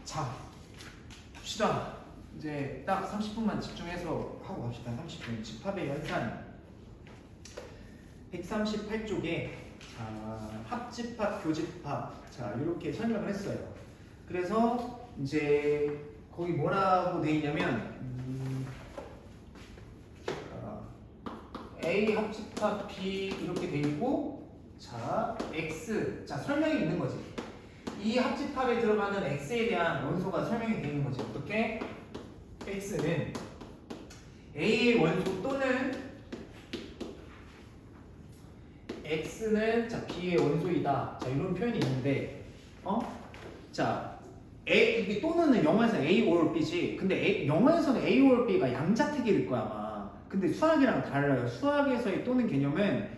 자, 봅시다. 이제 딱 30분만 집중해서 하고 갑시다. 30분. 집합의 연산 138쪽에 합집합, 교집합 자 이렇게 설명을 했어요. 그래서 이제 거기 뭐라고 돼 있냐면 A 합집합 B 이렇게 돼 있고 자 X 자 설명이 있는 거지. 이 합집합에 들어가는 X에 대한 원소가 설명이 되는 거지. 어떻게? X는 A의 원소 또는 X는 자 B의 원소이다. 자 이런 표현이 있는데, 자 이게 또는은 영어에서 A or B지. 근데 영어에서는 A or B가 양자택일일 거야 아마. 근데 수학이랑 달라요. 수학에서의 또는 개념은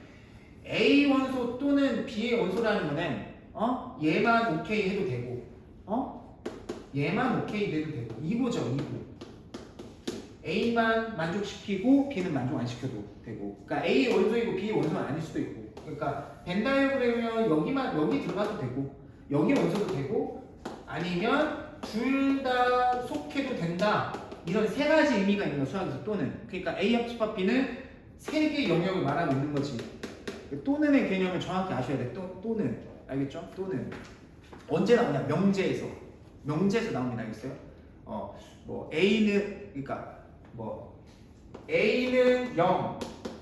A 원소 또는 B의 원소라는 거는 얘만 오케이 해도 되고, 얘만 오케이 해도 되고, 이거죠, 이거. A만 만족시키고 B는 만족 안 시켜도 되고. 그러니까 A 원소이고 B 원소는 아닐 수도 있고. 그러니까 벤 다이어그램이면 여기 들어가도 되고, 여기 원소도 되고, 아니면 둘 다 속해도 된다. 이런 세 가지 의미가 있는 거 수학에서 또는. 그러니까 A 합집합 B는 세 개의 영역을 말하고 있는 거지. 또는의 개념을 정확히 아셔야 돼. 또는. 알겠죠? 또는 언제 나오냐? 명제에서 나옵니다. 알겠어요? 뭐 A는 그러니까 뭐 A는 0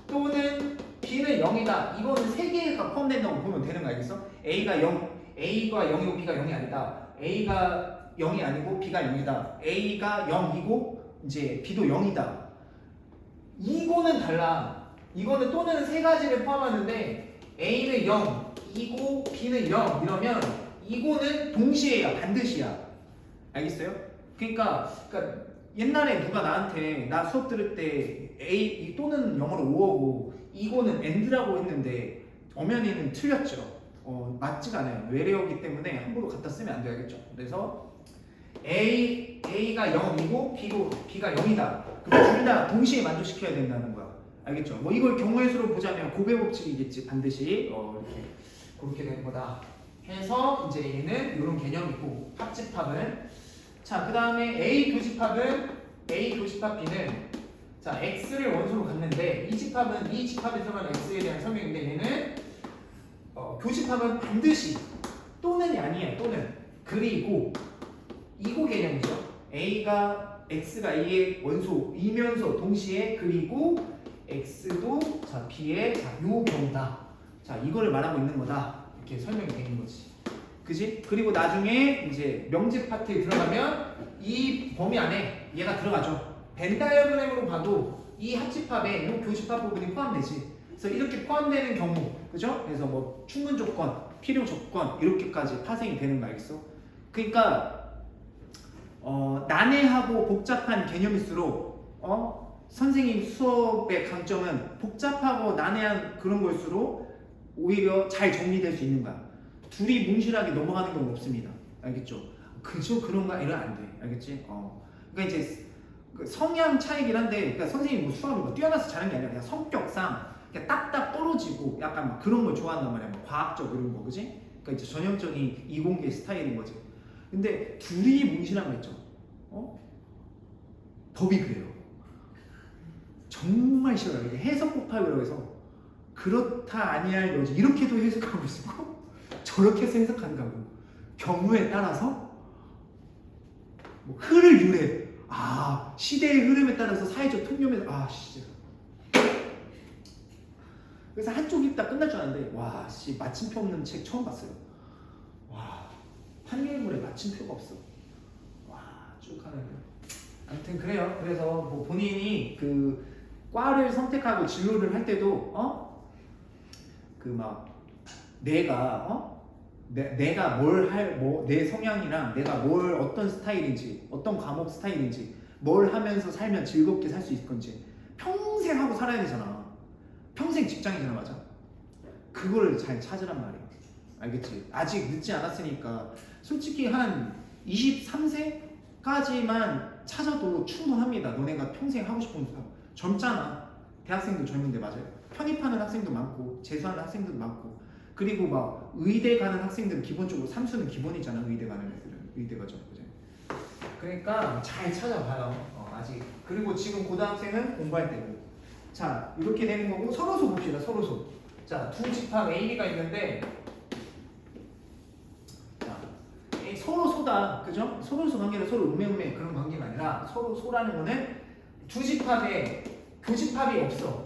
또는 B는 0이다. 이거는 세 개가 포함된다고 보면 되는 거 알겠어? A가 0이고 B가 0이 아니다. A가 0이 아니고 B가 0이다. A가 0이고 이제 B도 0이다. 이거는 달라. 이거는 또는 세 가지를 포함하는데 A는 0 이고 B는 0 이러면 이거는 동시에야 반드시야. 알겠어요? 그러니까 옛날에 누가 나한테 나 수업 들을 때 A 또는 영어로 5어고 이거는 AND라고 했는데 엄연히는 틀렸죠. 맞지가 않아요. 외래어기 때문에 함부로 갖다 쓰면 안 돼야겠죠. 그래서 A가 0이고 B가 0이다. 그럼 둘 다 동시에 만족시켜야 된다는 거야. 알겠죠? 뭐 이걸 경우의 수로 보자면 고배 법칙이겠지. 반드시 이렇게 그렇게 되는 거다. 해서 이제 얘는 이런 개념이고 합집합은 자 그 다음에 A 교집합은 A 교집합 B는 자 X를 원소로 갖는데 이 집합은 이 집합에 들어간 X에 대한 설명인데 얘는 교집합은 반드시 또는이 아니에요. 또는 그리고 이거 개념이죠. X가 A의 원소이면서 동시에 그리고 X도 자 B의 요 경우다. 자 이거를 말하고 있는 거다. 이렇게 설명이 되는 거지. 그지? 그리고 나중에 이제 명제 파트에 들어가면 이 범위 안에 얘가 들어가죠. 벤 다이어그램으로 봐도 이 합집합에 이 교집합 부분이 포함되지. 그래서 이렇게 포함되는 경우, 그죠? 그래서 뭐 충분 조건, 필요 조건 이렇게까지 파생이 되는 거 알겠어? 그러니까 난해하고 복잡한 개념일수록 선생님 수업의 강점은 복잡하고 난해한 그런 걸수록 오히려 잘 정리될 수 있는 거야. 둘이 뭉실하게 넘어가는 경우는 없습니다. 알겠죠? 그저 그런가 이러면 안 돼. 알겠지? 그러니까 이제 그 성향 차이긴 한데, 그러니까 선생님이 뭐 수학을 뭐 뛰어나서 잘하는 게 아니라 그냥 성격상 그냥 딱딱 떨어지고 약간 막 그런 걸 좋아한단 말이야. 뭐 과학적 이런 거, 그지? 그러니까 이제 전형적인 이공계 스타일인 거지. 근데 둘이 뭉실한 거 있죠? 법이 그래요. 정말 싫어요. 이게 해석 곱하기라고 해서 그렇다 아니할 여지 이렇게도 해석하고 있고 저렇게 해서 해석한다고. 경우에 따라서 뭐 흐를 유래 시대의 흐름에 따라서 사회적 통념에 진짜. 그래서 한쪽 읽다 끝날 줄 알았는데 마침표 없는 책 처음 봤어요. 판결물에 마침표가 없어. 쭉 하는 거. 아무튼 그래요. 그래서 뭐 본인이 그 과를 선택하고 진로를 할 때도 내가 뭘 내 성향이랑 내가 어떤 스타일인지, 어떤 과목 스타일인지, 뭘 하면서 살면 즐겁게 살 수 있을 건지 평생 하고 살아야 되잖아. 평생 직장이잖아, 맞아? 그거를 잘 찾으란 말이야. 알겠지? 아직 늦지 않았으니까 솔직히 한 23세까지만 찾아도 충분합니다. 너네가 평생 하고 싶은 거 하고. 젊잖아. 대학생도 젊은데 맞아요. 편입하는 학생도 많고 재수하는 학생도 많고 그리고 막 의대 가는 학생들은 기본적으로 삼수는 기본이잖아. 의대 가는 애들은 의대 가죠. 그죠? 그러니까 잘 찾아봐요. 아직. 그리고 지금 고등학생은 공부할 때고. 자, 이렇게 되는 거고 서로소 봅시다. 서로소. 자, 두 집합 A, B가 있는데 자, 서로소다. 그죠? 서로소 관계는 서로 음매음매 그런 관계가 아니라 서로소라는 거는 두 집합에 교집합이 없어.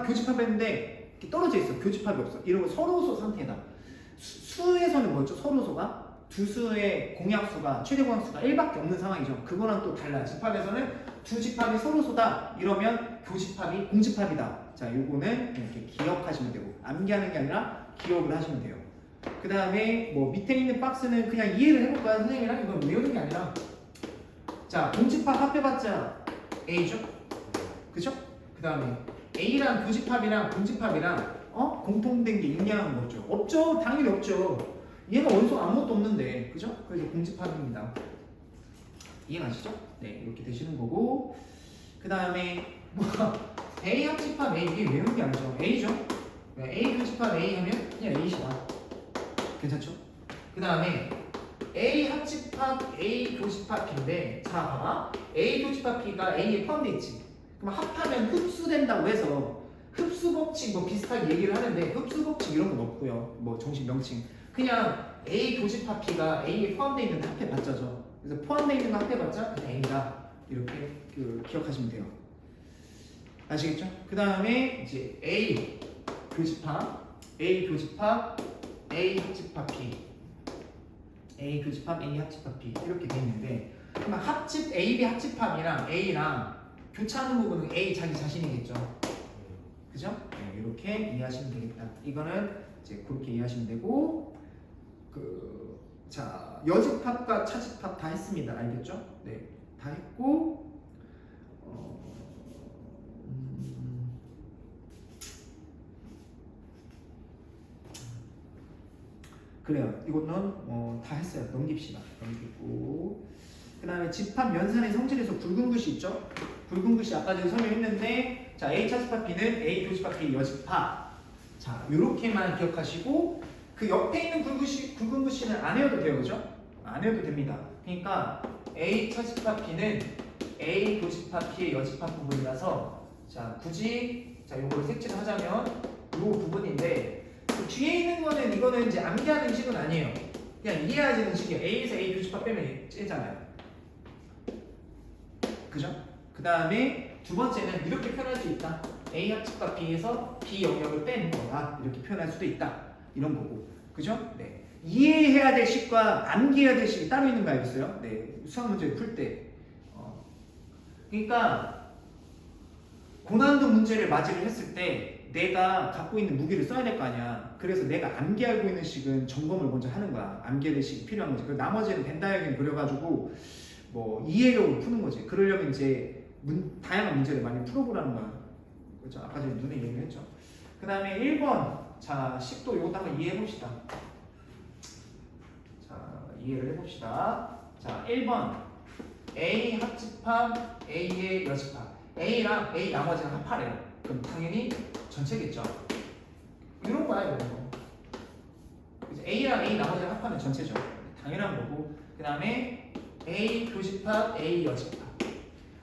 교집합인데 이렇게 떨어져 있어. 교집합이 없어. 이런 거 서로소 상태다. 수에서는 뭐죠? 서로소가 두 수의 공약수가 최대 공약수가 1밖에 없는 상황이죠. 그거랑 또 달라. 집합에서는 두 집합이 서로소다. 이러면 교집합이 공집합이다. 자, 요거는 이렇게 기억하시면 되고 암기하는 게 아니라 기억을 하시면 돼요. 그 다음에 뭐 밑에 있는 박스는 그냥 이해를 해볼까요? 선생님이랑 이건 외우는 게 아니라 자, 공집합 합해봤자 A죠? 그죠? 그 다음에 A랑 교집합이랑 공집합이랑 공통된 게 있냐는 거죠. 없죠. 당연히 없죠. 얘가 원소 아무것도 없는데, 그죠? 그래서 공집합입니다. 이해가시죠? 네, 이렇게 되시는 거고. 그 다음에 뭐 A 합집합 A 이게 외우는 게 아니죠. A죠. A 교집합 A 하면 그냥 A시다. 괜찮죠? 그 다음에 A 합집합 A 교집합 B인데, 자 봐봐. A 교집합 B가 A에 포함되어 있지. 그럼 합하면 흡수된다고 해서 흡수 법칙 뭐 비슷하게 얘기를 하는데 흡수 법칙 이런 건 없고요. 뭐 정식 명칭. 그냥 A 교집합 B가 A에 포함되어 있는 합해봤자죠. 그래서 포함되어 있는 거 합해봤자 그냥 A다. 이렇게 기억하시면 돼요. 아시겠죠? 그 다음에 이제 A 교집합 A 합집합 B A 교집합 A 합집합 B 이렇게 돼 있는데, 그럼 합집 A, B 합집합이랑 A랑 교차하는 부분은 A 자기 자신이겠죠. 그죠? 네, 이렇게 이해하시면 되겠다. 이거는 이제 그렇게 이해하시면 되고, 자, 여집합과 차집합 다 했습니다. 알겠죠? 네, 다 했고, 그래요. 이거는 다 했어요. 넘깁시다. 넘기고, 그 다음에 집합 연산의 성질에서 굵은 글씨 있죠? 굵은 글씨 아까 전에 설명했는데, 자, A 차집합 B는 A 교집합 B 여집합. 자, 요렇게만 기억하시고, 그 옆에 있는 굵은 글씨는 안 해도 돼요. 그죠? 안 해도 됩니다. 그러니까 A 차집합 B는 A 교집합 B의 여집합 부분이라서, 자, 굳이 자, 요거를 색칠을 하자면 요 부분인데, 그 뒤에 있는 거는 이거는 이제 암기하는 식은 아니에요. 그냥 이해하시는 식이에요. A에서 A 교집합 빼면 째잖아요. 그죠? 그 다음에 두 번째는 이렇게 표현할 수 있다. A 합집합 B에서 B 영역을 뺀 거다. 이렇게 표현할 수도 있다. 이런 거고. 그죠? 네. 이해해야 될 식과 암기해야 될 식이 따로 있는 거 알겠어요? 네. 수학 문제를 풀 때. 그러니까 고난도 문제를 맞이를 했을 때 내가 갖고 있는 무기를 써야 될 거 아니야. 그래서 내가 암기하고 있는 식은 점검을 먼저 하는 거야. 암기해야 될 식이 필요한 거지. 그리고 나머지는 벤다이어그램 그려가지고 뭐 이해력으로 푸는 거지. 그러려면 이제 다양한 문제를 많이 풀어보라는 거야. 그렇죠? 아까 전에 눈에 얘기를 했죠. 그 다음에 1번. 자, 식도 이것도 한번 이해해봅시다. 자, 이해를 해봅시다. 자, 1번. A 합집합 A의 여집합. A랑 A 나머지랑 합하래요. 그럼 당연히 전체겠죠. 이런 거야, 이런 거. A랑 A 나머지랑 합하면 전체죠. 당연한 거고. 그 다음에 A 교집합 A 여집합.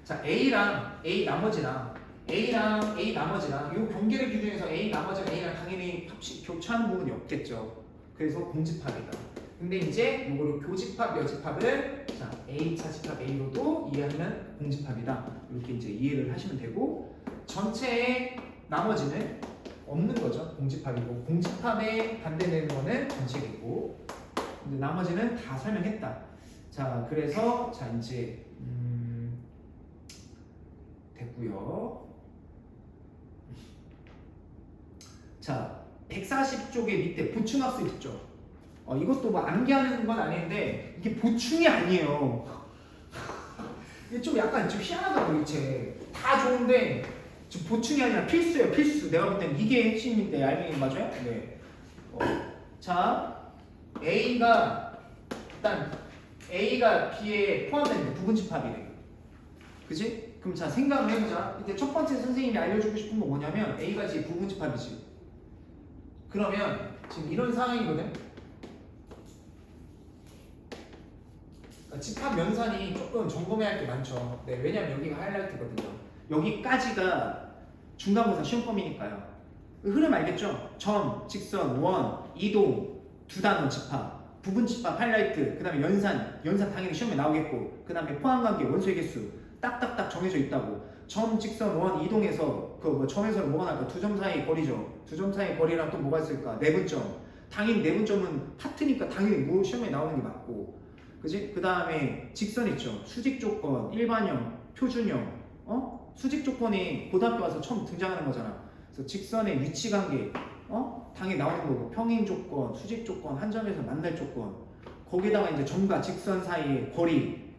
자, A랑 A 나머지랑 이 경계를 기준해서 A 나머지랑 A랑 당연히 교차하는 부분이 없겠죠. 그래서 공집합이다. 근데 이제 이거를 교집합 여집합을 자, A 차집합 A로도 이해하면 공집합이다. 이렇게 이제 이해를 하시면 되고, 전체의 나머지는 없는 거죠. 공집합이고, 공집합에 반대되는 거는 전체이고, 근데 나머지는 다 설명했다. 자, 그래서 자 이제 됐고요. 자, 140쪽의 밑에 보충학습 있죠. 이것도 뭐 암기하는 건 아닌데 이게 보충이 아니에요. 이게 좀 약간 좀 희한하다고. 이제 다 좋은데 좀 보충이 아니라 필수예요. 필수. 내가 볼 땐 이게 핵심인데 알맹이 맞아요? 네. 자, A가 일단 A가 B에 포함된 부분집합이래. 그지? 그럼 자, 생각을 해보자. 이제 첫 번째 선생님이 알려주고 싶은 거 뭐냐면 A가 지금 부분집합이지. 그러면 지금 이런 상황이거든. 집합 연산이 조금 점검해야 할 게 많죠. 네, 왜냐면 여기가 하이라이트거든요. 여기까지가 중간고사 시험범위니까요. 흐름 알겠죠? 점, 직선, 원, 이동, 두 단원 집합, 부분 집합, 하이라이트, 그 다음에 연산 당연히 시험에 나오겠고, 그 다음에 포함관계, 원소의 개수 딱딱딱 정해져 있다고. 점, 직선, 원, 이동에서 그 점에서는 뭐가 나올까? 두 점 사이 거리죠. 두 점 사이 거리랑 또 뭐가 있을까? 내분점. 당연히 내분점은 파트니까 당연히 뭐 시험에 나오는 게 맞고, 그지? 그 다음에 직선 있죠. 수직 조건, 일반형, 표준형. 수직 조건이 고등학교 와서 처음 등장하는 거잖아. 그래서 직선의 위치 관계, 당연히 나오는 거고, 평행 조건, 수직 조건, 한 점에서 만날 조건. 거기다가 이제 점과 직선 사이의 거리,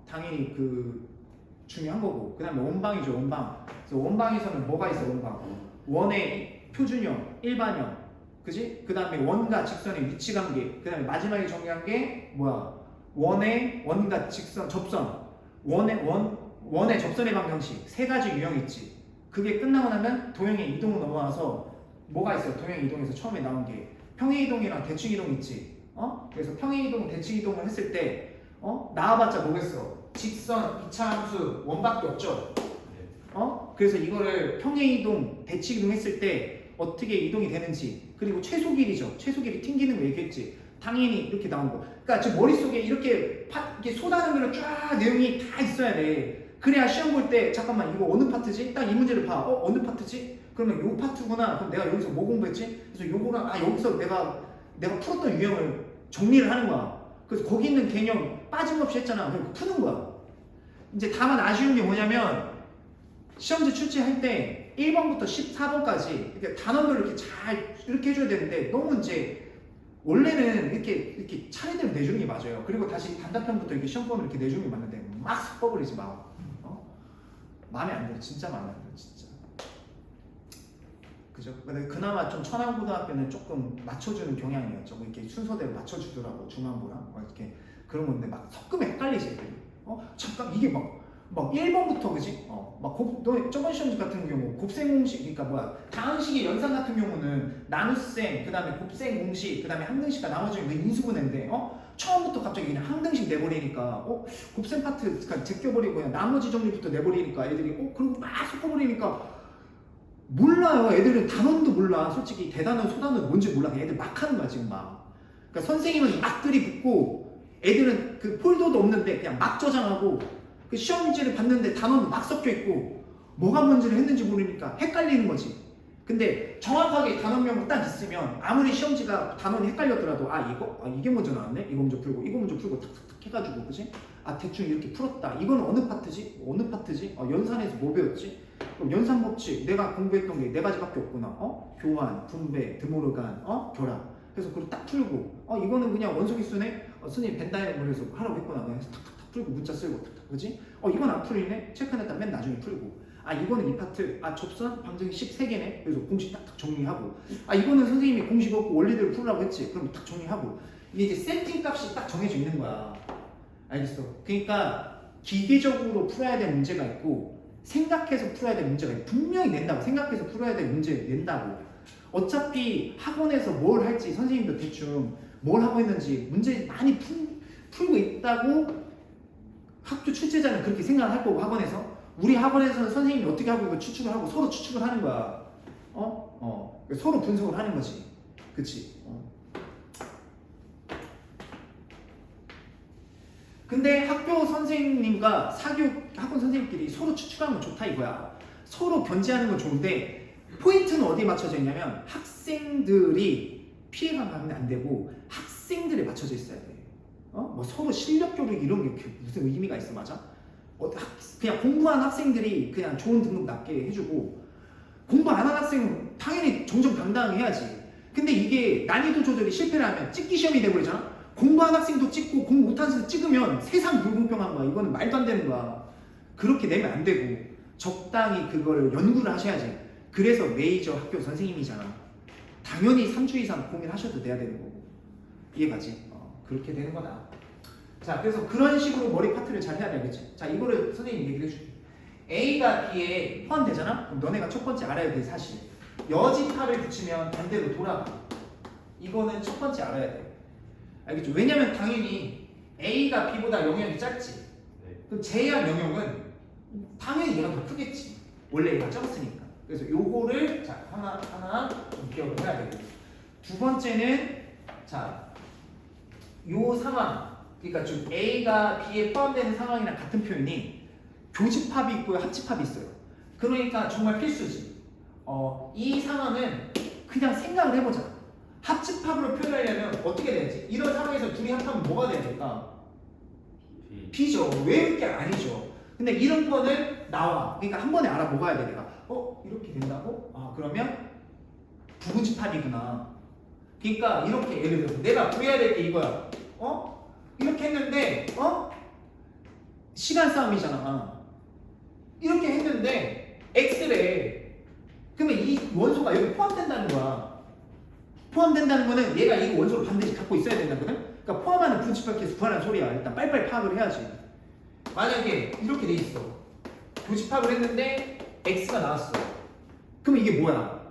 당연히 그 중요한 거고. 그 다음에 원방이죠, 원방. 그래서 원방에서는 뭐가 있어, 원방? 원의 표준형, 일반형, 그지? 그 다음에 원과 직선의 위치 관계. 그 다음에 마지막에 정리한 게 뭐야? 원과 직선, 접선. 원의 접선의 방정식. 세 가지 유형이 있지. 그게 끝나고 나면 도형의 이동으로 넘어와서 뭐가 있어요? 도형의 이동에서 처음에 나온 게 평행 이동이랑 대칭 이동 있지. 그래서 평행 이동, 대칭 이동을 했을 때 나와봤자 뭐겠어? 직선, 이차함수, 원밖에 없죠. 그래서 이거를 평행 이동, 대칭 이동 했을 때 어떻게 이동이 되는지, 그리고 최소 길이죠. 최소 길이 튕기는 거 얘기했지. 당연히 이렇게 나온 거. 그러니까 지금 머릿속에 이렇게 쏟아내면 쫙 내용이 다 있어야 돼. 그래야 시험 볼 때 잠깐만 이거 어느 파트지? 딱 이 문제를 봐. 어느 파트지? 그러면 요 파트구나. 그럼 내가 여기서 뭐 공부했지? 그래서 요거랑 여기서 내가 풀었던 유형을 정리를 하는 거야. 그래서 거기 있는 개념 빠짐없이 했잖아. 그럼 푸는 거야. 이제 다만 아쉬운 게 뭐냐면 시험지 출제할 때 1번부터 14번까지 이렇게 단원별로 이렇게 잘 이렇게 해줘야 되는데 너무 이제 원래는 이렇게 차례대로 내주는 게 맞아요. 그리고 다시 단답편부터 이렇게 시험범을 이렇게 내주는 게 맞는데 막 섞어버리지 마. 마음에 안 들어. 진짜 마음에 안 들어. 진짜. 그죠? 근데 그나마 좀 천안고등학교는 조금 맞춰주는 경향이었죠. 뭐 이렇게 순서대로 맞춰주더라고. 중앙고랑 막 이렇게 그런 건데 막 섞으면 헷갈리지 애들이. 잠깐 이게 막 1번부터 그지? 너 저번 시험 같은 경우 곱셈 공식, 그러니까 뭐야? 다항식의 연산 같은 경우는 나눗셈, 그 다음에 곱셈 공식, 그 다음에 항등식과 나머지는 그 인수분해인데, 처음부터 갑자기 그냥 항등식 내버리니까, 곱셈 파트 제껴버리고 그냥 나머지 정리부터 내버리니까 애들이, 그리고 막 섞어버리니까 몰라요. 애들은 단원도 몰라. 솔직히 대단원, 소단원 뭔지 몰라. 그냥 애들 막 하는 거야 지금 막. 그러니까 선생님은 막 들이붓고 애들은 그 폴더도 없는데 그냥 막 저장하고. 그 시험 문제를 봤는데 단원도 막 섞여 있고 뭐가 뭔지를 했는지 모르니까 헷갈리는 거지. 근데 정확하게 단원명을 딱 있으면 아무리 시험지가 단원이 헷갈렸더라도 이게 먼저 나왔네? 이거 먼저 풀고 탁탁탁 해가지고 그지? 대충 이렇게 풀었다. 이건 어느 파트지? 어느 파트지? 연산에서 뭐 배웠지? 그럼 연산 법칙 내가 공부했던 게 4가지밖에 없구나. 교환, 분배, 드모르간, 결합. 그래서 그걸 딱 풀고 이거는 그냥 원소기수네? 선생님 벤다이어를 해서 하라고 했구나. 그냥 탁탁탁 풀고 문자 쓰고 탁탁 그지? 이건 안 풀리네? 체크했다 맨 나중에 풀고 이거는 이 파트 접선 방정식 13개네? 그래서 공식 딱딱 정리하고 이거는 선생님이 공식 없고 원리대로 풀으라고 했지? 그럼 딱 정리하고 이게 이제 세팅 값이 딱 정해져 있는 거야. 알겠어? 그러니까 기계적으로 풀어야 될 문제가 있고 생각해서 풀어야 될 문제가 있고 분명히 낸다고. 생각해서 풀어야 될 문제 낸다고. 어차피 학원에서 뭘 할지 선생님도 대충 뭘 하고 있는지 문제 많이 풀고 있다고 학교 출제자는 그렇게 생각할 거고 학원에서. 우리 학원에서는 선생님이 어떻게 하고 이거 추측을 하고 서로 추측을 하는 거야. 서로 분석을 하는 거지. 그치? 근데 학교 선생님과 사교육 학원 선생님끼리 서로 추측하는 건 좋다 이거야. 서로 견제하는 건 좋은데 포인트는 어디에 맞춰져 있냐면 학생들이 피해가 가면 안 되고 학생들에 맞춰져 있어야 돼. 뭐 서로 실력 교육 이런 게 무슨 의미가 있어? 맞아? 그냥 공부한 학생들이 그냥 좋은 등급 낮게 해주고 공부 안 한 학생은 당연히 정정당당해야지. 근데 이게 난이도 조절이 실패를 하면 찍기 시험이 돼버리잖아. 공부한 학생도 찍고 공부 못한 학생도 찍으면 세상 불공평한 거야. 이거는 말도 안 되는 거야. 그렇게 내면 안 되고 적당히 그걸 연구를 하셔야지. 그래서 메이저 학교 선생님이잖아. 당연히 3주 이상 고민하셔도 돼야 되는 거고. 이해가지? 그렇게 되는 거다. 자, 그래서 그런 식으로 머리 파트를 잘 해야 되겠지. 자, 이거를 선생님이 얘기해 줄게. A가 B에 포함되잖아? 그럼 너네가 첫 번째 알아야 될 사실. 여집합을 붙이면 반대로 돌아가. 이거는 첫 번째 알아야 돼. 알겠죠? 왜냐면 당연히 A가 B보다 영역이 짧지. 네. 그럼 제한 영역은 당연히 얘가 더 크겠지. 원래 얘가 적었으니까. 그래서 요거를 자 하나 기억을 해야 되고. 두 번째는 자 요 상황. 그러니까 좀 A가 B에 포함되는 상황이랑 같은 표현이 교집합이 있고요, 합집합이 있어요. 그러니까 정말 필수지. 이 상황은 그냥 생각을 해보자. 합집합으로 표현하려면 어떻게 돼야지? 이런 상황에서 둘이 합하면 뭐가 돼야 될까? B죠. 외울 게 아니죠. 근데 이런 거는 나와. 그러니까 한 번에 알아먹어야 돼 내가. 이렇게 된다고? 그러면 부분집합이구나. 그러니까 이렇게 예를 들어서 내가 구해야 될 게 이거야. 이렇게 했는데 시간 싸움이잖아. 이렇게 했는데 X래. 그러면 이 원소가 여기 포함된다는 거야. 포함된다는 거는 얘가 이거 원소를 반드시 갖고 있어야 된다거든. 그러니까 포함하는 분집합해서 구하라는 소리야. 일단 빨리빨리 파악을 해야지. 만약에 이렇게 돼 있어. 교집합을 했는데 X가 나왔어. 그럼 이게 뭐야?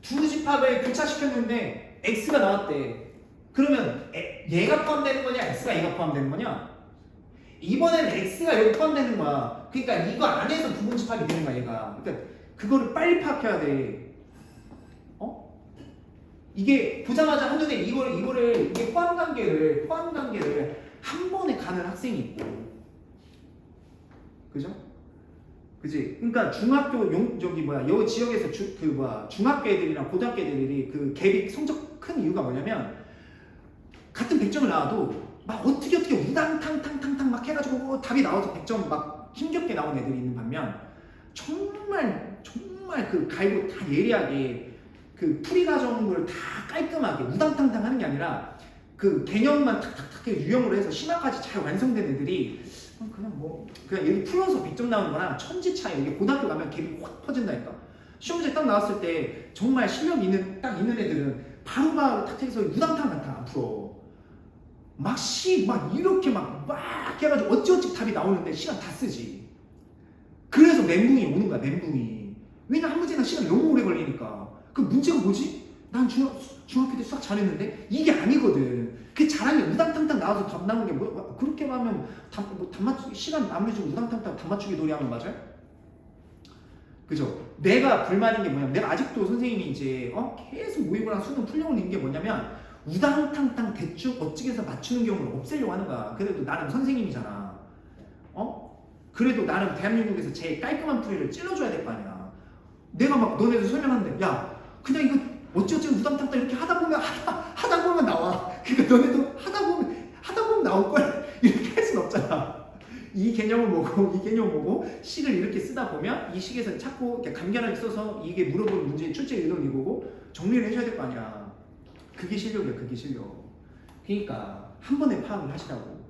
두 집합을 교차시켰는데 X가 나왔대. 그러면 얘가 포함되는 거냐? X가 얘가 포함되는 거냐? 이번에는 X가 여기 포함되는 거야. 그러니까 이거 안에서 부분집합이 되는 거야 얘가. 그러니까 그거를 빨리 파악해야 돼. 이게 보자마자 한눈에 이거를 이게 포함 관계를 한 번에 가는 학생이 있고, 그죠? 그지? 그러니까 중학교 여기 지역에서 중학교 애들이랑 고등학교 애들이 그 갭이 성적 큰 이유가 뭐냐면 같은 100점을 나와도 막 어떻게 우당탕탕탕탕 막 해가지고 답이 나와서 100점 막 힘겹게 나온 애들이 있는 반면 정말 그 갈고 다 예리하게 그 풀이 과정을 다 깔끔하게 우당탕탕 하는 게 아니라 그 개념만 탁탁탁 유형으로 해서 심화까지 잘 완성된 애들이 그냥 여기 풀어서 100점 나오는 거랑 천지 차이. 이게 고등학교 가면 갭이 확 퍼진다니까. 시험 문제 딱 나왔을 때 정말 실력 있는 애들은 바로바로 탁 해서 우당탕탕 안 풀어. 막 이렇게 막 해가지고 어찌어찌 답이 나오는데 시간 다 쓰지. 그래서 멘붕이 오는 거야. 멘붕이. 왜냐 한 문제당 시간 너무 오래 걸리니까. 그 문제가 뭐지? 난 중학교 때 수학 잘했는데 이게 아니거든. 그 잘한 게 우당탕탕 나와서 답 나오는 게 그렇게 하면 답 맞추기 시간 아무리 좀 우당탕탕 답 맞추기 놀이하면 맞아요? 그죠? 내가 불만인 게 뭐냐면 내가 아직도 선생님이 이제 계속 모의고랑 수능 풀려오는 게 뭐냐면 우당탕탕 대충 어찌 해서 맞추는 경우를 없애려고 하는 거야. 그래도 나는 선생님이잖아. 그래도 나는 대한민국에서 제일 깔끔한 풀이를 찔러줘야 될 거 아니야. 내가 막 너네들 설명하는데 야 그냥 이거 어찌어찌 우당탕탕 이렇게 하다 보면 나와. 그러니까 너네도 하다 보면 나올 걸 이렇게 할 순 없잖아. 이 개념을 보고 식을 이렇게 쓰다 보면 이 식에서 자꾸 간결하게 써서 이게 물어보는 문제의 출제 의도는 이거고 정리를 해줘야 될 거 아니야. 그게 실력이야. 그게 실력. 그러니까 한 번에 파악을 하시라고.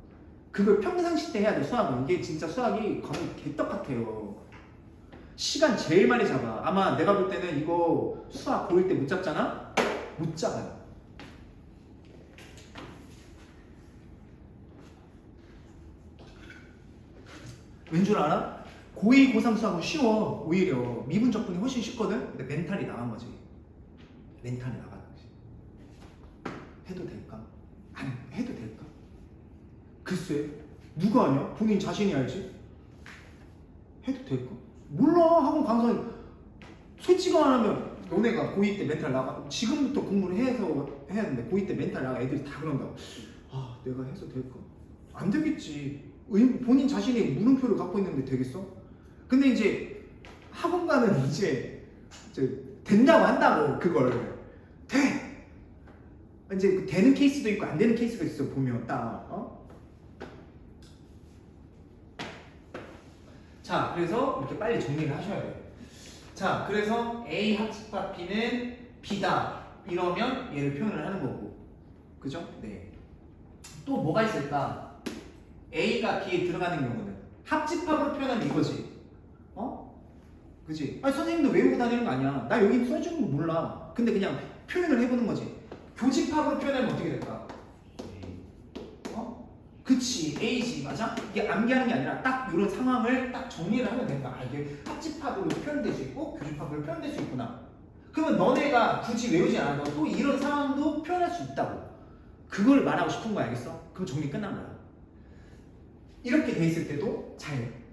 그걸 평상시 때 해야 돼. 수학은 이게 진짜 수학이 거의 개떡 같아요. 시간 제일 많이 잡아. 아마 내가 볼 때는 이거 수학 고1 때 못 잡잖아? 못 잡아요. 왠 줄 알아? 고2, 고3 수학은 쉬워. 오히려 미분 적분이 훨씬 쉽거든? 근데 멘탈이 나간 거지. 멘탈이 나간 거지. 해도 될까? 아니, 해도 될까? 글쎄, 누가 아냐? 본인 자신이 알지? 해도 될까? 몰라. 학원 강사 솔직히 안 하면 너네가 고2 때 멘탈 나가. 지금부터 공부를 해서 해야 되는데 고2 때 멘탈 나가. 애들이 다 그런다고. 내가 해서 될까? 안 되겠지. 본인 자신이 물음표를 갖고 있는데 되겠어? 근데 이제 학원가는 이제 된다고 한다고. 그걸 돼. 이제 되는 케이스도 있고 안 되는 케이스가 있어. 보면 딱 자, 그래서 이렇게 빨리 정리를 하셔야 돼요. 자, 그래서 A 합집합 B는 B다 이러면 얘를 표현을 하는 거고, 그죠? 네. 또 뭐가 있을까? A가 B에 들어가는 경우는 합집합으로 표현하면 이거지. 그지? 아니 선생님도 외우고 다니는 거 아니야. 나 여기 써주는 거 몰라. 근데 그냥 표현을 해보는 거지. 교집합으로 표현하면 어떻게 될까? 그치, A지, 맞아? 이게 암기하는 게 아니라 딱 이런 상황을 딱 정리를 하면 된다. 이게 합집합으로 표현될 수 있고 교집합으로 표현될 수 있구나. 그러면 너네가 굳이 외우지 않아도 또 이런 상황도 표현할 수 있다고. 그걸 말하고 싶은 거 알겠어? 그럼 정리 끝난 거야. 이렇게 돼 있을 때도 잘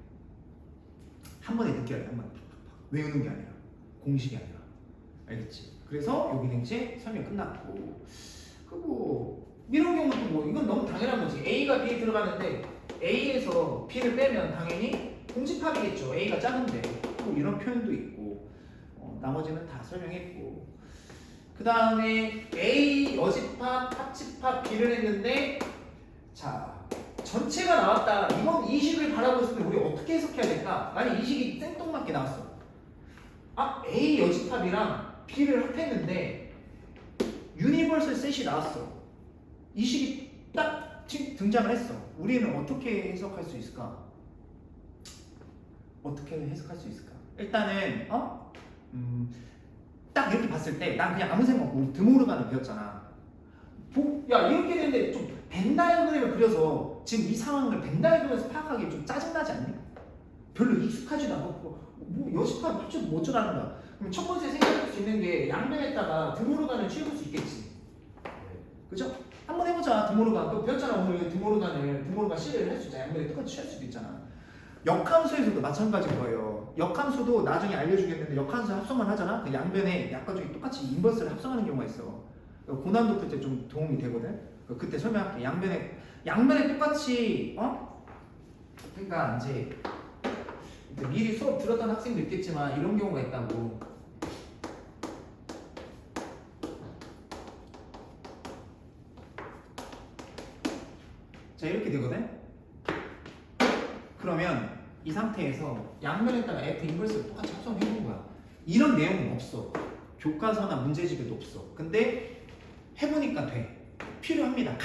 한 번에 느껴야 돼. 한 번에 외우는 게 아니라 공식이 아니라. 알겠지? 그래서 여기는 이제 설명 끝났고 그리고 이런 경우도 뭐 이건 너무 당연한 거지. A가 B에 들어가는데 A에서 B를 빼면 당연히 공집합이겠죠. A가 작은데 뭐 이런 표현도 있고 나머지는 다 설명했고 그 다음에 A 여집합, 합집합 B를 했는데 자 전체가 나왔다. 이번 이 식을 바라보고 있을 때 우리 어떻게 해석해야 될까? 만약 이 식이 생뚱맞게 나왔어. 아 A 여집합이랑 B를 합했는데 유니버설 셋이 나왔어. 이 식이 딱 등장을 했어. 우리는 어떻게 해석할 수 있을까? 어떻게 해석할 수 있을까? 일단은 딱 이렇게 봤을 때 난 그냥 아무 생각 없고 드모르간을 배웠잖아. 야 이렇게 되는데 좀 벤다이어그램을 그려서 지금 이 상황을 벤다이어그램에서 파악하기 좀 짜증나지 않니? 별로 익숙하지도 않고 뭐 여집합 합쳐도 뭐 어쩌라는 거야. 그럼 첫 번째 생각할 수 있는 게 양변에다가 드모르간을 취해볼 수 있겠지. 그죠? 한번 해보자. 드모르간 또 배웠잖아 오늘. 드모르간 C를 할 수 있잖아. 양변에 똑같이 취할 수도 있잖아. 역함수에서도 마찬가지인 거예요. 역함수도 나중에 알려주겠는데 역함수 합성만 하잖아. 그 양변에 약간 중에 똑같이 인버스를 합성하는 경우가 있어. 고난도 풀 때 좀 도움이 되거든. 그때 설명할게. 양변에 똑같이 그러니까 이제 미리 수업 들었던 학생도 있겠지만 이런 경우가 있다고. 자 이렇게 되거든. 그러면 이 상태에서 양면에다가 F 인버스를 똑같이 합성해본 거야. 이런 내용은 없어. 교과서나 문제집에도 없어. 근데 해보니까 돼. 필요합니다.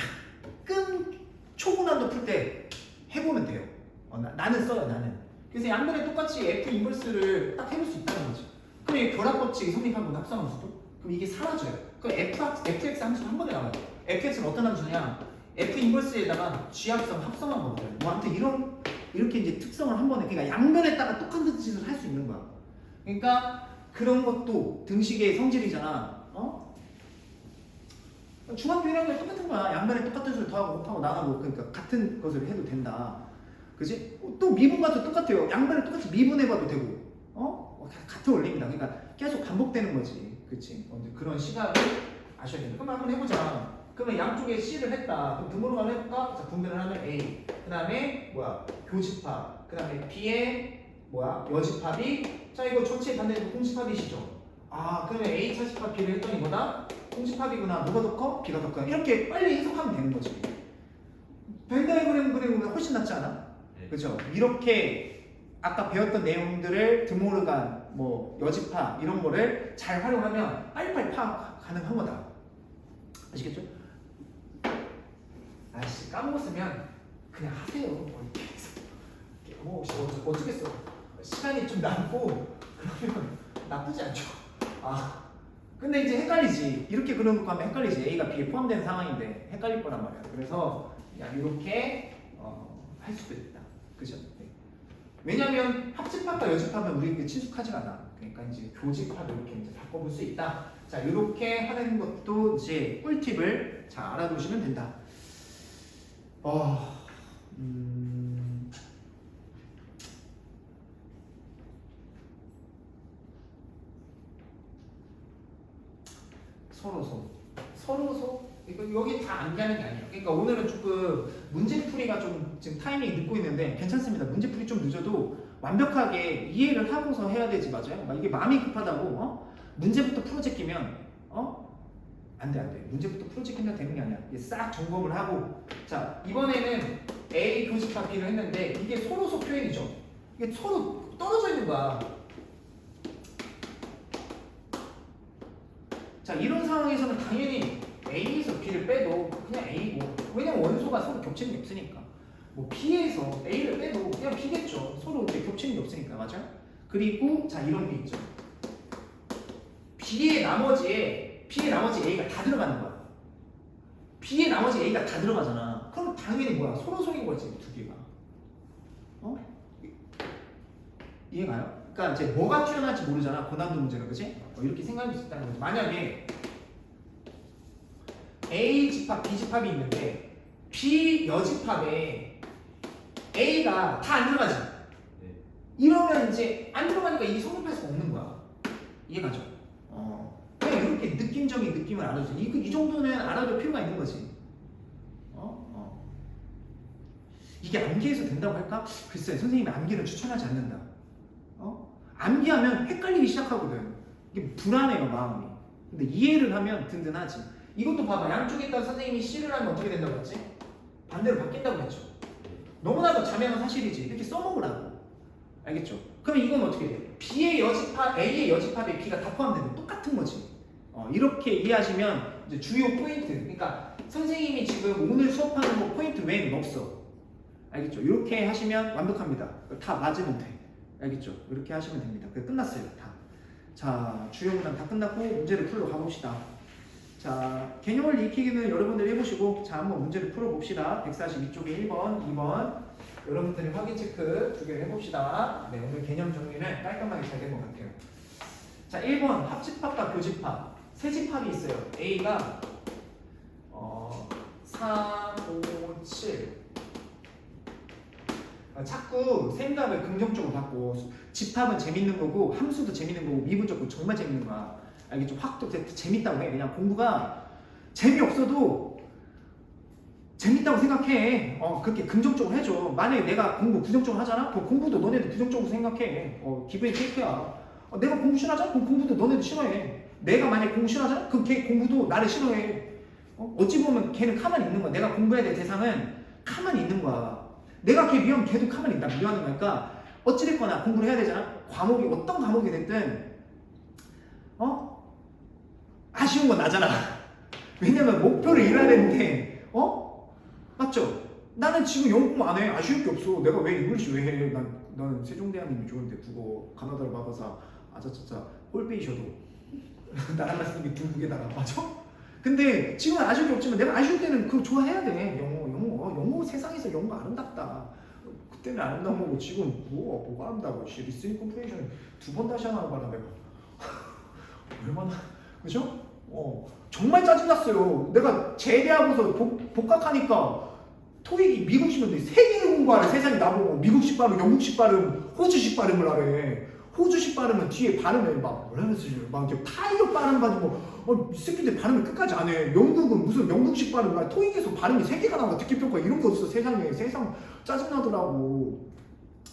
가끔 초고난도 풀 때 해보면 돼요. 나는 써요. 나는. 그래서 양면에 똑같이 F 인버스를 딱 해볼 수 있다는 거지. 그럼 결합법칙이 성립하고 합성함수도? 그럼 이게 사라져요. 그럼 fx 함수 한 번에 나와요. fx는 어떤 함수냐? F 인버스에다가 G합성 합성한 거거든. 뭐 아무튼 이렇게 이제 특성을 한 번에 그러니까 양면에다가 똑같은 짓을 할 수 있는 거야. 그러니까 그런 것도 등식의 성질이잖아. 중학교 1학년 똑같은 거야. 양면에 똑같은 수를 더하고 곱하고 나누고 그러니까 같은 것을 해도 된다. 그지? 또 미분과도 똑같아요. 양면에 똑같이 미분해봐도 되고 같은 원리입니다. 그러니까 계속 반복되는 거지. 그치? 그런 시각을 아셔야 됩니다. 그럼 한번 해보자. 그러면 양쪽에 C를 했다. 그럼 드모르간 해볼까? 자, 분배를 하면 A. 그 다음에 교집합. 그 다음에 B의 여집합이. 자, 이거 전체 반대로 공집합이시죠? 아, 그러면 A 차집합 B를 했더니 뭐다? 공집합이구나. 뭐가 더 커? B가 더 커. 이렇게 빨리 해석하면 되는 거지. 벤다이어그램 그리면 훨씬 낫지 않아? 네. 그죠? 이렇게 아까 배웠던 내용들을 드모르간, 여집합 이런 거를 잘 활용하면 빨리빨리 파악 가능한 거다. 아시겠죠? 아씨 까먹었으면 그냥 하세요. 어쩌겠어. 시간이 좀 남고 그러면 나쁘지 않죠. 근데 이제 헷갈리지. 이렇게 그려놓고 하면 헷갈리지. A가 B에 포함된 상황인데 헷갈릴 거란 말이야. 그래서 그냥 이렇게 할 수도 있다. 그죠? 네. 왜냐면 합집합과 여집합은 우리에게 친숙하지가 않아. 그러니까 이제 교집합을 이렇게 이제 바꿔볼 수 있다. 자, 이렇게 하는 것도 이제 꿀팁을 잘 알아두시면 된다. 서로소 이거 여기 다 암기하는 게 아니에요. 그러니까 오늘은 조금 문제풀이가 좀 지금 타이밍이 늦고 있는데 괜찮습니다. 문제풀이 좀 늦어도 완벽하게 이해를 하고서 해야 되지. 맞아요? 이게 마음이 급하다고 문제부터 풀어 제끼면 안 돼. 문제부터 풀어 제끼면 되는 게 아니야. 이게 싹 점검을 하고. 자, 이번에는 A 교집합 B를 했는데 이게 서로소 표현이죠. 이게 서로 떨어져 있는 거야. 자, 이런 상황에서는 당연히 A에서 B를 빼도 그냥 A고, 왜냐면 원소가 서로 겹치는 게 없으니까. B에서 A를 빼도 그냥 B겠죠. 서로 이렇게 겹치는 게 없으니까. 맞아? 그리고 자, 이런 게 있죠. B의 나머지에 A가 다 들어가는 거야. B의 나머지 A가 다 들어가잖아. 그럼 당연히 서로소인 거지, 두 개가. 이해가요? 그러니까 이제 뭐가 뛰어날지 모르잖아. 고난도 문제가, 그치? 이렇게 생각할 수 있다는 거지. 만약에 A 집합, B 집합이 있는데 B 여집합에 A가 다 안 들어가지. 네. 이러면 이제 안 들어가니까 이 성립할 수가 없는 거야. 이해가죠? 그냥 이렇게 느낌적인 느낌을 알아줘. 이 정도는 알아줄 필요가 있는 거지. 이게 암기해서 된다고 할까? 글쎄, 선생님이 암기를 추천하지 않는다. 암기하면 헷갈리기 시작하거든. 이게 불안해요, 마음이. 근데 이해를 하면 든든하지. 이것도 봐봐. 양쪽에 있다 선생님이 C를 하면 어떻게 된다고 했지? 반대로 바뀐다고 했죠. 너무나도 자명한 사실이지. 이렇게 써먹으라고. 알겠죠? 그럼 이건 어떻게 돼? B의 여집합, A의 여집합에 B가 다 포함되는 똑같은 거지. 이렇게 이해하시면 이제 주요 포인트. 그러니까 선생님이 지금 오늘 수업하는 거 포인트 외에는 없어. 알겠죠? 이렇게 하시면 완벽합니다. 다 맞으면 돼. 알겠죠? 이렇게 하시면 됩니다. 그래 끝났어요. 다. 자, 주요 문항 다 끝났고 문제를 풀러 가봅시다. 자, 개념을 익히기는 여러분들이 해보시고 자 한번 문제를 풀어봅시다. 142쪽에 1번, 2번 여러분들이 확인 체크 두 개를 해봅시다. 네, 오늘 개념 정리는 깔끔하게 잘 된 것 같아요. 자, 1번 합집합과 교집합 세 집합이 있어요. A가 4, 5, 7 자꾸 생각을 긍정적으로 바꿔. 집합은 재밌는 거고 함수도 재밌는 거고 미분적도 정말 재밌는 거야. 알겠죠? 확도 재밌다고 해. 그냥 공부가 재미없어도 재밌다고 생각해. 그렇게 긍정적으로 해줘. 만약에 내가 공부 부정적으로 하잖아? 그럼 공부도 너네도 부정적으로 생각해. 기분이 케이크야. 내가 공부 싫어하잖아? 그럼 공부도 너네도 싫어해. 내가 만약에 공부 싫어하잖아? 그럼 걔 공부도 나를 싫어해. 어찌 보면 걔는 가만히 있는 거야. 내가 공부해야 될 대상은 가만히 있는 거야. 내가 걔 미워하면 걔도 가만히 나 미워하는 거니까 어찌됐거나 공부를 해야 되잖아. 과목이 어떤 과목이 됐든 아쉬운 건 나잖아. 왜냐면 목표를 이뤄야 되는데 맞죠? 나는 지금 영어 공부 안 해. 아쉬울 게 없어. 내가 왜 잉글리시 왜 해? 나는 세종대왕님이 좋은데 국어 가나다라 박아서 아자짜짜 홀빼이셔도 나랑 말씀 게 중국에다가 맞아? 근데 지금은 아쉬울 게 없지만 내가 아쉬울 때는 그거 좋아해야 돼. 영어 세상에서 영어가 아름답다. 그때는 아름다운 거고 지금 뭐가 아름다워. 리스닝 컴프레이션 2번 다시 하나 봐라 내가. 얼마나 그죠? 정말 짜증났어요. 내가 제대하고서 복학하니까 토익이 미국식인데 세 개를 공부하래. 세상이 나보고 미국식 발음, 영국식 발음, 호주식 발음을 하래. 호주식 발음은 뒤에 발음을 막 이렇게 타이어 발음 가지고 이 새끼들 발음을 끝까지 안 해. 영국은 무슨 영국식 발음, 토익에서 발음이 세 개가 나와. 듣기평가 이런 거 없어. 세상에. 세상 짜증나더라고.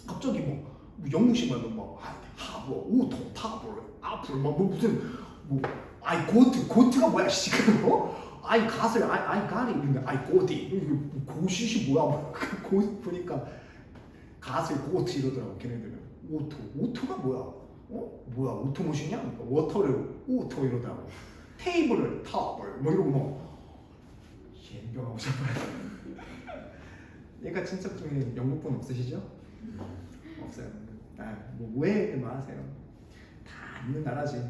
갑자기 뭐 영국식 발음 하버, 오토, 타버, 앞을 무슨 고트가 뭐야 지금? 아이 갓을 아이 갓이 있는데 아이 고디 고시시 뭐야? 고 보니까 갓을 고트 이러더라고 걔네들은. 오토가 뭐야? 뭐야 오토모션이야? 그러니까 워터를 오토 이러더라고. 테이블을 타블 뭐 이러고 뭐 연병하고 싶어요. 얘가 진짜 중에 영국분 없으시죠? 없어요. 뭐 오해만 하세요. 다 있는 나라지.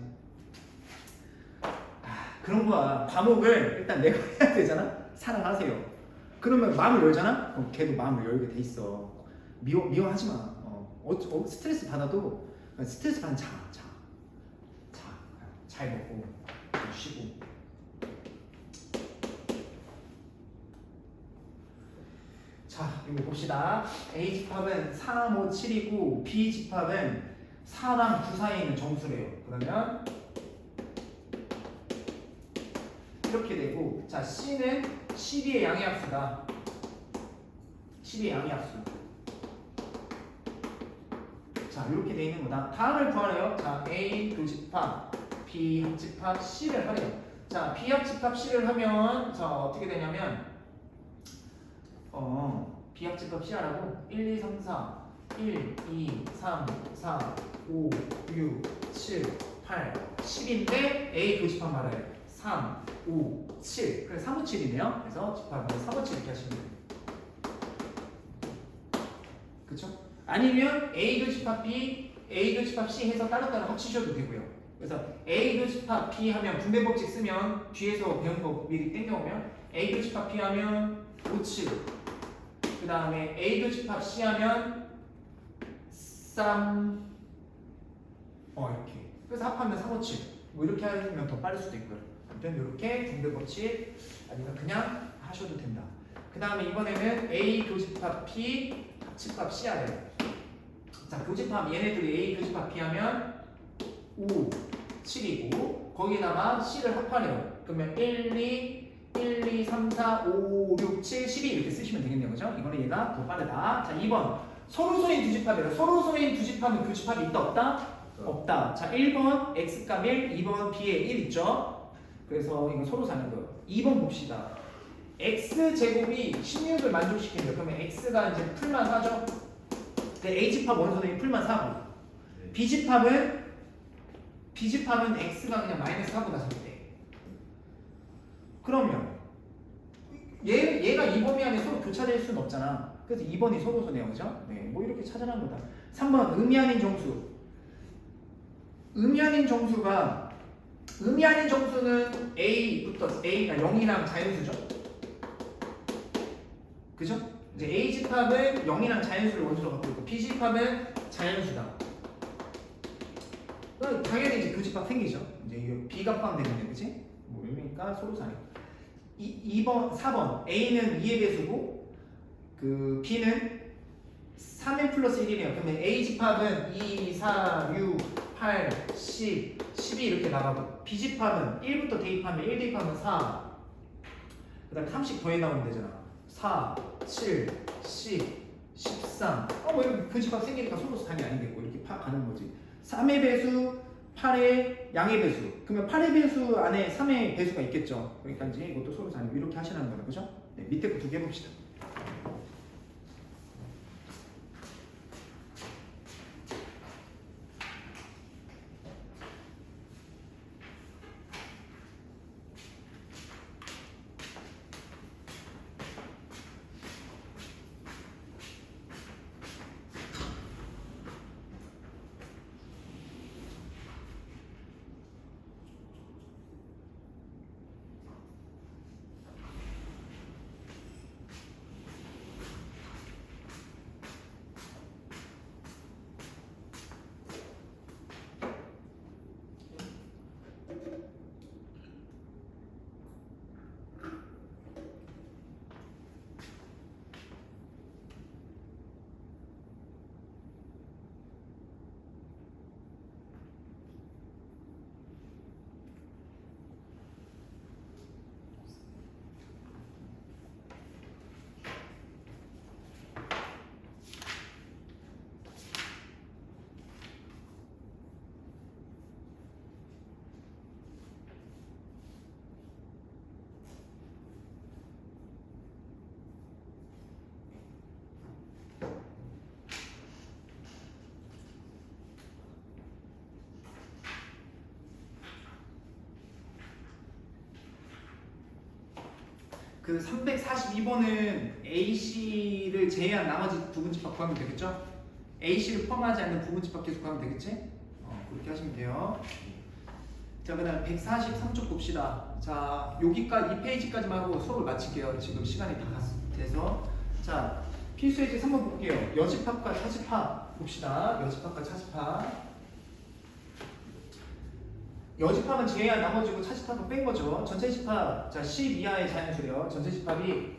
그런 거야. 과목을 일단 내가 해야 되잖아. 사랑하세요. 그러면 마음을 열잖아. 그럼 걔도 마음을 열게 돼 있어. 미워하지 마. 스트레스 받아도 스트레스 받으면 잘 먹고 쉬고. 자, 이거 봅시다. A 집합은 3, 5, 7이고 B 집합은 4랑 9 사이에 있는 정수래요. 그러면 이렇게 되고, 자 C는 12의 양의합수다. 12의 양의합수. 자 이렇게 돼 있는 거다. 다음을 구하래요. 자 A 교집합, B 합집합, C를 하래요. 자 B 합집합 C를 하면 자 어떻게 되냐면 B 합집합 C 하라고 1, 2, 3, 4 1, 2, 3, 4, 5, 6, 7, 8, 10인데 A 교집합 말해요. 3, 5, 7. 그래서 3, 5, 7이네요. 그래서 집합 3, 5, 7 이렇게 하시면 돼요. 그쵸? 아니면 A 교집합 B, A 교집합 C 해서 따로따로 합치셔도 되고요. 그래서 A 교집합 B 하면 분배 법칙 쓰면 뒤에서 배운 거 미리 땡겨오면 A 교집합 B 하면 5, 7. 그 다음에 A 교집합 C 하면 3 이렇게. 그래서 합하면 3, 5, 7. 뭐 이렇게 하면 더 빠를 수도 있고요. 아무튼 이렇게 분배 법칙 아니면 그냥 하셔도 된다. 그 다음에 이번에는 A 교집합 P 합집합 C야 돼요. 자, 교집합 얘네들이 A 교집합 P 하면 5, 7이고 거기다가 C를 합하래요. 그러면 1, 2, 3, 4, 5, 6, 7, 12 이렇게 쓰시면 되겠네요. 그죠? 이거는 얘가 더 빠르다. 자, 2번 서로소인 두집합이에요. 서로소인 두집합은 교집합이 있다 없다? 없다. 자, 1번 X값 1, 2번 B에 1 있죠? 그래서 이거 서로 사는 거예요. 2번 봅시다. X제곱이 16을 만족시킨대요. 그러면 X가 이제 풀만 4죠? 근데 A집합 원소는 풀만 4고 B집합은 X가 그냥 마이너스 4보다 작대. 그러면 얘가 2범위 안에 서로 교차될 수는 없잖아. 그래서 2번이 서로소네요. 그죠? 네, 뭐 이렇게 찾아낸 거다. 3번 의미 아닌 정수. 의미 아닌 정수는 A부터 A가 0이랑 자연수죠. 그죠? 이제 A집합은 0이랑 자연수를 원소로 갖고 있고 B집합은 자연수다. 그럼 당연히 이제 교집합 생기죠. 이제 이거 B가 포함되는데, 그치? 뭐 그러니까 서로사네. 2번, 4번 A는 2의 배수고 그 B는 3n 플러스 1이래요. 그러면 A집합은 2, 4, 6, 8, 10, 12 이렇게 나가고 B집합은 1부터 대입하면 1 대입하면 4 그 다음에 30 더해 나오면 되잖아. 4, 7, 10, 13 뭐 이렇게 교집합 생기니까 서로 단위 아니겠고 이렇게 가는 거지. 3의 배수, 8의 양의 배수. 그러면 8의 배수 안에 3의 배수가 있겠죠. 그러니까 이제 이것도 서로 단위 이렇게 하시는 거예요. 그죠? 네, 밑에 거 두 개 해봅시다. 그 342번은 AC를 제외한 나머지 부분집합 구하면 되겠죠? AC를 포함하지 않는 부분집합 계속 구하면 되겠지? 그렇게 하시면 돼요. 자, 그 다음 143쪽 봅시다. 자, 여기까지 2페이지까지만 하고 수업을 마칠게요. 지금 시간이 다 돼서. 자, 필수예제 3번 볼게요. 여집합과 차집합 봅시다. 여집합과 차집합. 여집합은 제외한 나머지고 차집합은 뺀 거죠. 전체 집합, 자 10 이하의 자연수래요. 전체 집합이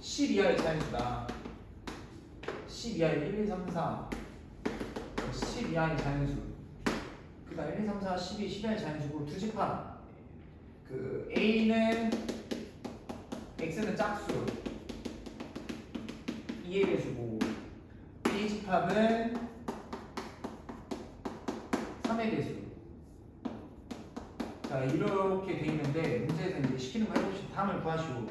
10 이하의 자연수다. 10 이하의 1, 2, 3, 4 10 이하의 자연수. 그 다음 1, 2, 3, 4, 12, 10 이하의 자연수고 두 집합. 그 A는 X는 짝수 2의 배수고 B 집합은 3의 배수. 자, 이렇게 돼 있는데 문제에서 이제 시키는 거 해봅시다. 다음을 구하시고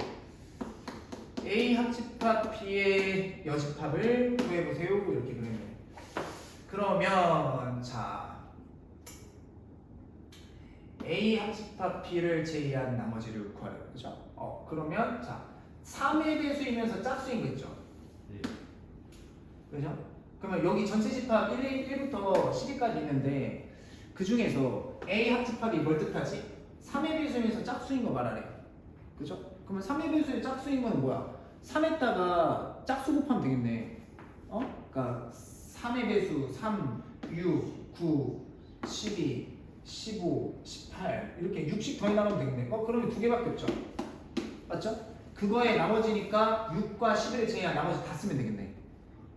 A 합집합 B의 여집합을 구해보세요. 이렇게 그랬네요. 그러면 자 A 합집합 B를 제외한 나머지를 구하래요. 그죠? 그러면 자 3의 배수이면서 짝수인 거 있죠? 네. 그죠? 그러면 여기 전체 집합 1부터 12까지 있는데 그 중에서 A 합집합이 뭘 뜻하지? 3의 배수면서 짝수인 거 말하래. 그죠? 그러면 3의 배수의 짝수인 거는 뭐야? 3에다가 짝수 곱하면 되겠네. 그러니까 3의 배수 3, 6, 9, 12, 15, 18 이렇게 60 더해 나가면 되겠네. 그러면 두 개밖에 없죠. 맞죠? 그거에 나머지니까 6과 11을 제외한 나머지 다 쓰면 되겠네.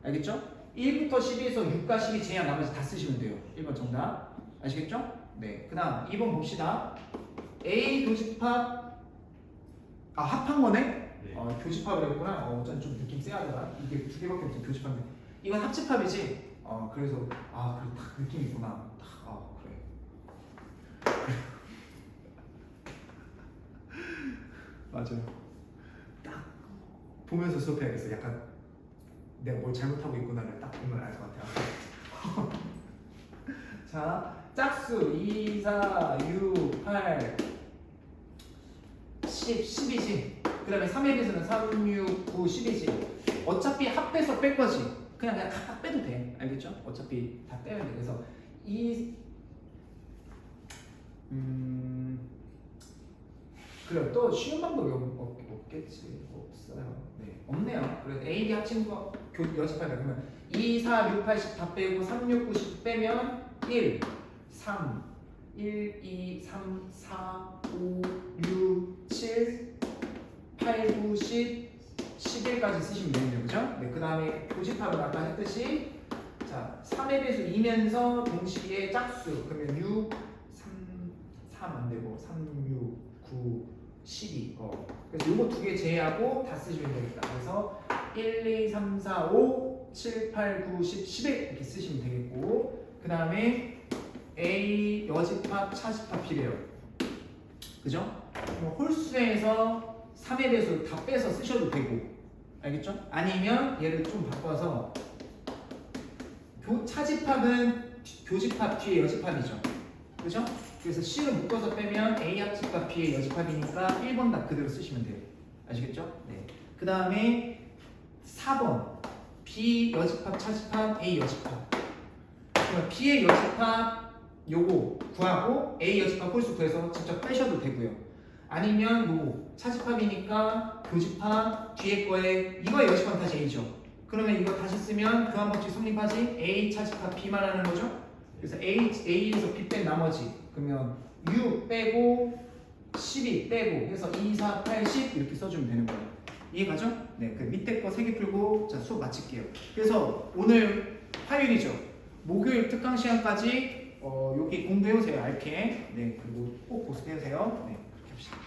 알겠죠? 1부터 12에서 6과 12 제외한 나머지 다 쓰시면 돼요. 1번 정답. 아시겠죠? 네. 그 다음 2번 봅시다. A 교집합 합한 거네? 네. 교집합을 했구나. 어쩐 좀 느낌 쎄하더라. 이게 두 개밖에 없어 교집합인데. 이건 합집합이지. 그래서 그래 딱 느낌 있구나. 그래. 맞아요. 딱 보면서 수업해야겠어. 약간 내가 뭘 잘못하고 있구나를 딱 보면 알 것 같아요. 자, 짝수 2, 4, 6, 8, 10, 10이지. 그 다음에 3의 배수는 3, 6, 9, 10이지. 어차피 합해서 뺄 거지. 그냥 각각 빼도 돼. 알겠죠? 어차피 다 빼면 돼. 그래서 그래 또 쉬운 방법이 없겠지. 없어요. 네, 없네요. 그래서 A, B 합친 거 연습하자. 그러면 2, 4, 6, 8, 10 다 빼고 3, 6, 9, 10 빼면 1, 3, 1, 2, 3, 4, 5, 6, 7, 8, 9, 10, 11까지 쓰시면 되겠네요. 그죠? 네, 그 다음에 교집합을 아까 했듯이 자, 3의 배수 2면서 동시에 짝수 그러면 6, 3 안 되고 3, 6, 9, 12 그래서 요거 두 개 제외하고 다 쓰시면 되겠다. 그래서 1, 2, 3, 4, 5, 7, 8, 9, 10, 11 이렇게 쓰시면 되겠고 그 다음에 A 여집합, 차집합 필요해요. 그죠? 홀수에서 3의 배수 다 빼서 쓰셔도 되고 알겠죠? 아니면 얘를 좀 바꿔서 차집합은 교집합 뒤에 여집합이죠. 그죠? 그래서 C를 묶어서 빼면 A 합집합 B의 여집합이니까 1번 다 그대로 쓰시면 돼요. 아시겠죠? 네. 그 다음에 4번 B 여집합 차집합 A 여집합. 그러면 B의 여집합 요거 구하고 A 여집합 홀수 구해서 직접 빼셔도 되고요. 아니면 요거 차집합이니까 교집합 뒤에 거에 이거의 여집합 다시 A죠. 그러면 이거 다시 쓰면 교환 법칙 성립하지? A 차집합 B 말하는 거죠? 그래서 A에서 B 뺀 나머지 그러면 6 빼고 12 빼고 해서 2, 4, 8, 10 이렇게 써주면 되는 거예요. 이해가죠? 네, 그 밑에 거 3개 풀고 자 수업 마칠게요. 그래서 오늘 화요일이죠. 목요일 특강 시간까지 여기 공부해오세요. 알게. 네, 그리고 꼭 보습해오세요. 네, 그렇게 합시다.